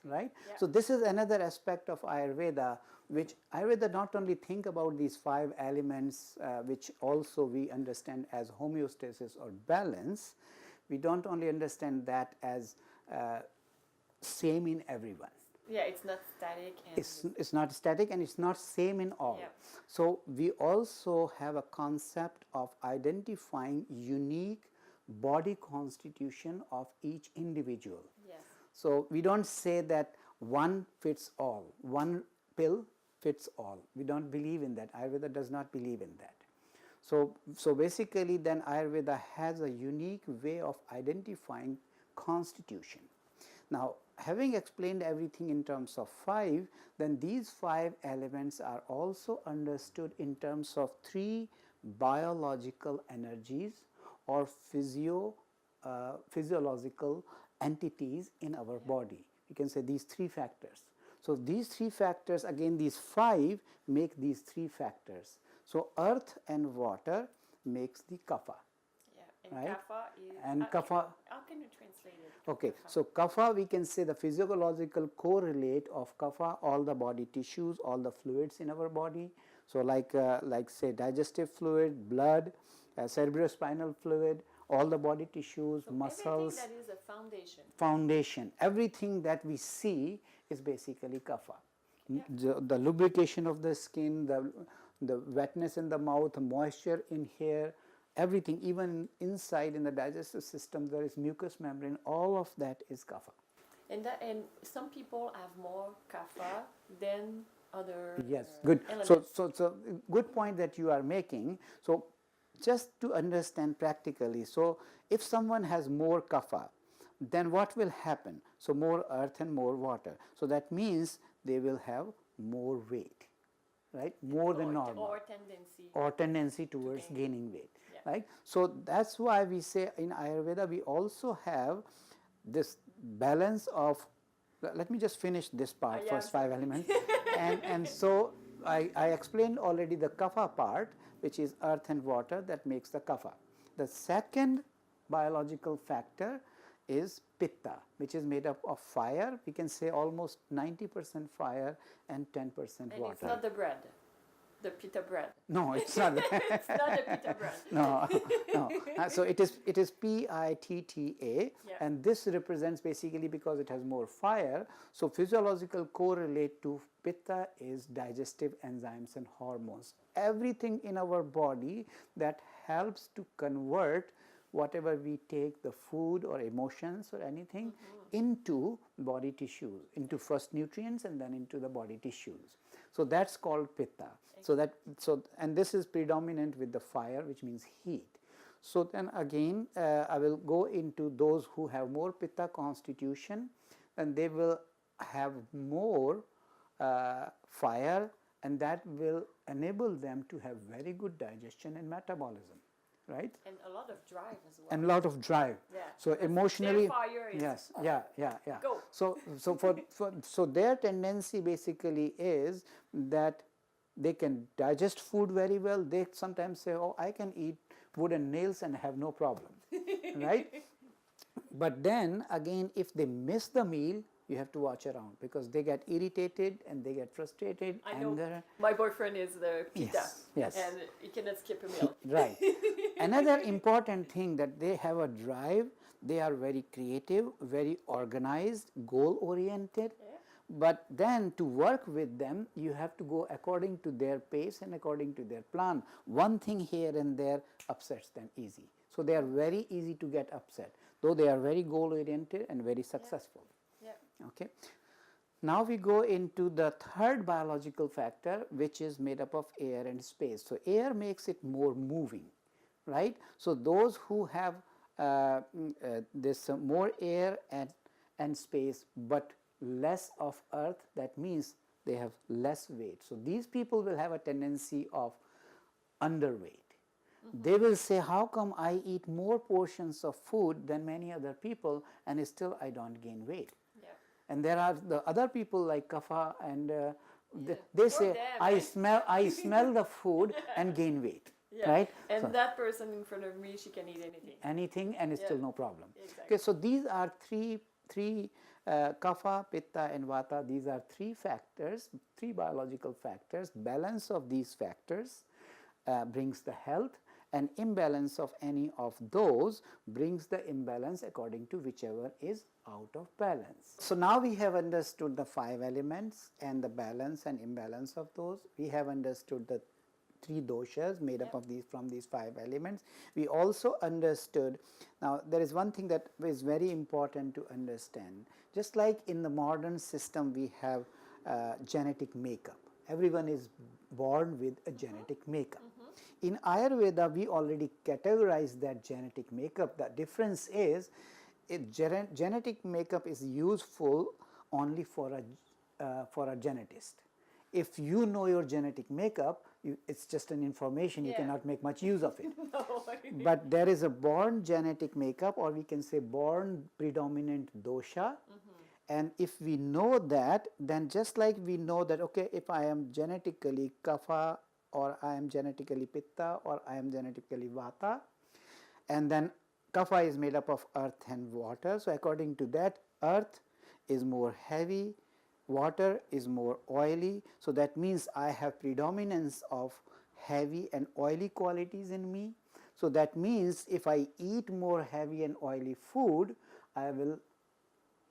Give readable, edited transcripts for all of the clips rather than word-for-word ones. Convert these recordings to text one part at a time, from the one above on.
right? Yeah. So this is another aspect of Ayurveda, which Ayurveda not only think about these 5 elements, which also we understand as homeostasis or balance. We don't only understand that as same in everyone. Yeah, it's not static. And It's not static and it's not same in all. Yeah. So we also have a concept of identifying unique body constitution of each individual. Yes. So we don't say that one fits all, one pill fits all. We don't believe in that. Ayurveda does not believe in that. So basically then Ayurveda has a unique way of identifying constitution. Now, having explained everything in terms of 5, then these 5 elements are also understood in terms of 3 biological energies or physiological entities in our body. You can say these 3 factors. So these 3 factors, again these 5 make these 3 factors. So earth and water makes the kapha. And right? kapha is. And kapha. How can you translate it? Okay, Kapha. so kapha, we can say the physiological correlate of kapha, all the body tissues, all the fluids in our body. So like say digestive fluid, blood, cerebrospinal fluid, all the body tissues, So muscles. everything that is a foundation. Foundation, everything that we see is basically kapha. Yeah. The lubrication of the skin, the wetness in the mouth, moisture in hair, everything, even inside in the digestive system there is mucous membrane, all of that is kapha. And some people have more kapha than other. Yes, good. Elements. So good point that you are making. So just to understand practically, so if someone has more kapha, then what will happen? So more earth and more water. So that means they will have more weight, right? More than normal. Or tendency towards gaining weight, right? So that's why we say in Ayurveda we also have this balance of, let me just finish this part, first 5 elements. and so I explained already the kapha part, which is earth and water, that makes the kapha. The second biological factor is pitta, which is made up of fire. We can say almost 90% fire and 10% water. And it's not the bread, the pitta bread. No, it's not. It's not the pitta bread. No. So it is PITTA, and this represents basically because it has more fire. So physiological correlate to pitta is digestive enzymes and hormones. Everything in our body that helps to convert whatever we take, the food or emotions or anything, into body tissues, into first nutrients and then into the body tissues. So that's called pitta. And this is predominant with the fire, which means heat. So then again, I will go into those who have more pitta constitution, and they will have more fire, and that will enable them to have very good digestion and metabolism. Right? And a lot of drive as well. And a lot of drive. Yeah. So emotionally, their fire is yes, yeah. Go. So their tendency basically is that they can digest food very well. They sometimes say, "Oh, I can eat wood and nails and have no problem," right? But then again, if they miss the meal, you have to watch around, because they get irritated and they get frustrated. I anger. know. My boyfriend is the pitta. Yes. And he cannot skip a meal. Right. Another important thing, that they have a drive, they are very creative, very organized, goal oriented. Yeah. But then to work with them, you have to go according to their pace and according to their plan. One thing here and there upsets them easy. So they are very easy to get upset, though they are very goal oriented and very successful. Yeah. Okay. Now we go into the third biological factor, which is made up of air and space. So air makes it more moving, right? So those who have this more air and space but less of earth, that means they have less weight. So these people will have a tendency of underweight. They will say, how come I eat more portions of food than many other people and still I don't gain weight? And there are the other people like kapha, and they say, I smell the food and gain weight, right? And so that person in front of me, she can eat anything. Anything, and it's still no problem. Exactly. Okay, so these are three Kapha, Pitta and Vata, these are three factors, three biological factors. Balance of these factors brings the health, and imbalance of any of those brings the imbalance according to whichever is out of balance. So now we have understood the 5 elements and the balance and imbalance of those. We have understood the 3 doshas made up of these from these 5 elements. We also understood, now there is one thing that is very important to understand. Just like in the modern system we have genetic makeup. Everyone is born with a genetic makeup. In Ayurveda, we already categorize that genetic makeup. The difference is genetic makeup is useful only for a genetist. If you know your genetic makeup, it's just an information, you cannot make much use of it. No. But there is a born genetic makeup, or we can say born predominant dosha. And if we know that, then just like we know that, okay, if I am genetically kapha, or I am genetically pitta, or I am genetically vata, and then kapha is made up of earth and water. So according to that, earth is more heavy, water is more oily. So that means I have predominance of heavy and oily qualities in me. So that means if I eat more heavy and oily food, I will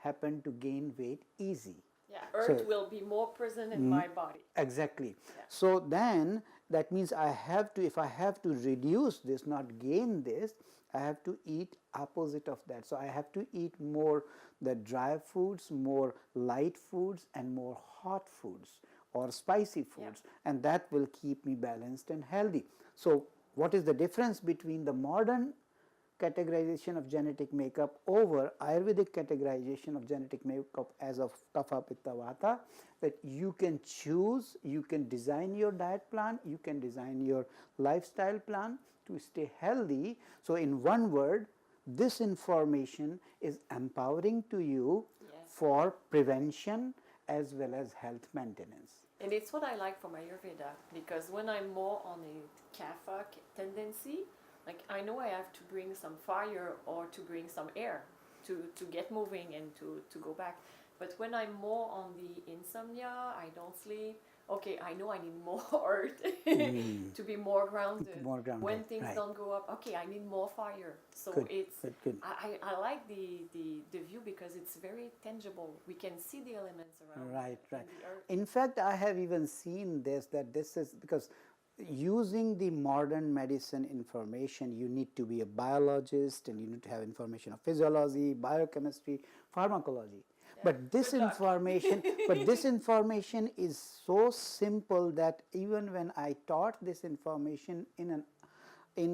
happen to gain weight easy. Yeah, earth will be more present in my body. Exactly. Yeah. So then that means I have to, if I have to reduce this, not gain this, I have to eat opposite of that. So I have to eat more the dry foods, more light foods, and more hot foods or spicy foods, and that will keep me balanced and healthy. So what is the difference between the modern categorization of genetic makeup over Ayurvedic categorization of genetic makeup as of Kapha, Pitta, Vata? That you can choose, you can design your diet plan, you can design your lifestyle plan to stay healthy. So in one word, this information is empowering to you for prevention as well as health maintenance. And it's what I like from Ayurveda, because when I'm more on a kapha tendency, like I know I have to bring some fire or to bring some air to get moving and to go back. But when I'm more on the insomnia, I don't sleep, okay, I know I need more earth to be more grounded. More grounded, When things right. don't go up, okay, I need more fire. So Good, it's good. I like the view because it's very tangible. We can see the elements around. Right, right. and the earth. In fact, I have even seen this, that this is because using the modern medicine information, you need to be a biologist and you need to have information of physiology, biochemistry, pharmacology. But this information, is so simple that even when I taught this information in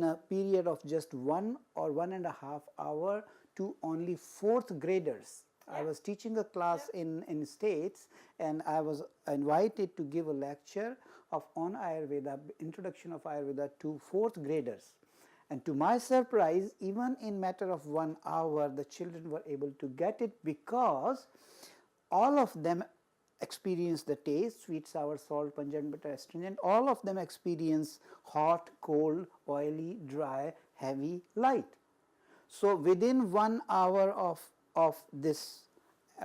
a period of just 1 or 1.5 hour to only 4th graders. I was teaching a class in States, and I was invited to give a lecture on Ayurveda, introduction of Ayurveda to 4th graders. And to my surprise, even in matter of 1 hour, the children were able to get it because all of them experience the taste, sweet, sour, salt, pungent, bitter, astringent. All of them experience hot, cold, oily, dry, heavy, light. So within 1 hour of this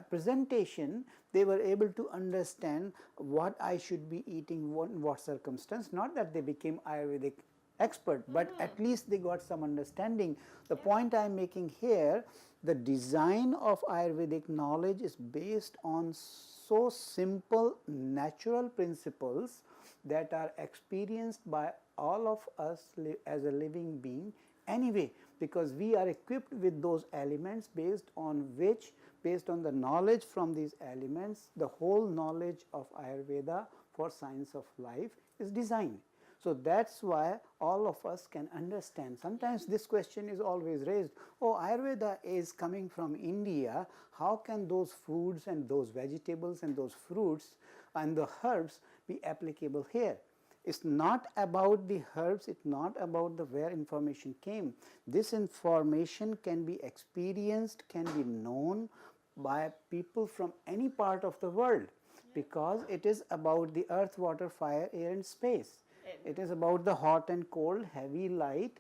presentation, they were able to understand what I should be eating, in what circumstance. Not that they became Ayurvedic expert, but at least they got some understanding. The point I am making here, the design of Ayurvedic knowledge is based on so simple natural principles that are experienced by all of us as a living being anyway, because we are equipped with those elements based on the knowledge from these elements, the whole knowledge of Ayurveda for science of life is designed. So that's why all of us can understand. Sometimes this question is always raised, oh, Ayurveda is coming from India, how can those foods and those vegetables and those fruits and the herbs be applicable here? It's not about the herbs, it's not about where information came. This information can be experienced, can be known by people from any part of the world, because it is about the earth, water, fire, air and space. It is about the hot and cold, heavy, light,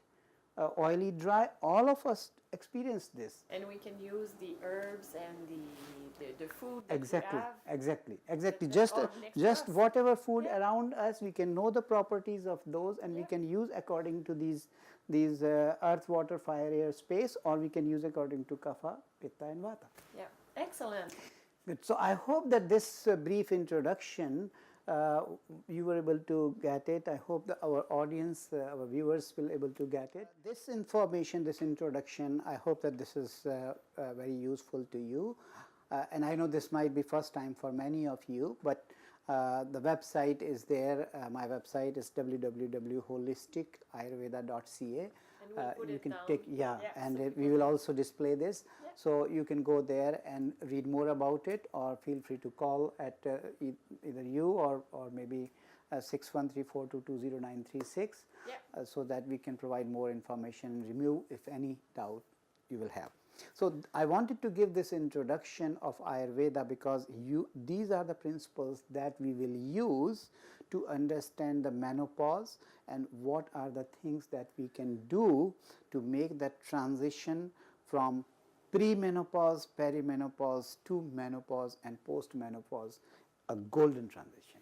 oily, dry, all of us experience this. And we can use the herbs and the food that Exactly, we have. exactly. That's all next to Just us. whatever food Yeah. around us, we can know the properties of those, and we Yeah. can use according to these earth, water, fire, air, space, or we can use according to kapha, pitta, and vata. Yeah, excellent. Good. So I hope that this brief introduction, you were able to get it. I hope that our audience, our viewers will able to get it. This information, this introduction, I hope that this is very useful to you. And I know this might be first time for many of you, but the website is there. My website is www.holisticayurveda.ca. And we'll put You it can down. take, Yeah, and so we people will can- also display this. Yeah. So you can go there and read more about it, or feel free to call at either you or maybe 613-422-0936, Yeah. so that we can provide more information and remove if any doubt you will have. So I wanted to give this introduction of Ayurveda because these are the principles that we will use to understand the menopause and what are the things that we can do to make that transition from pre-menopause, perimenopause to menopause and post-menopause a golden transition.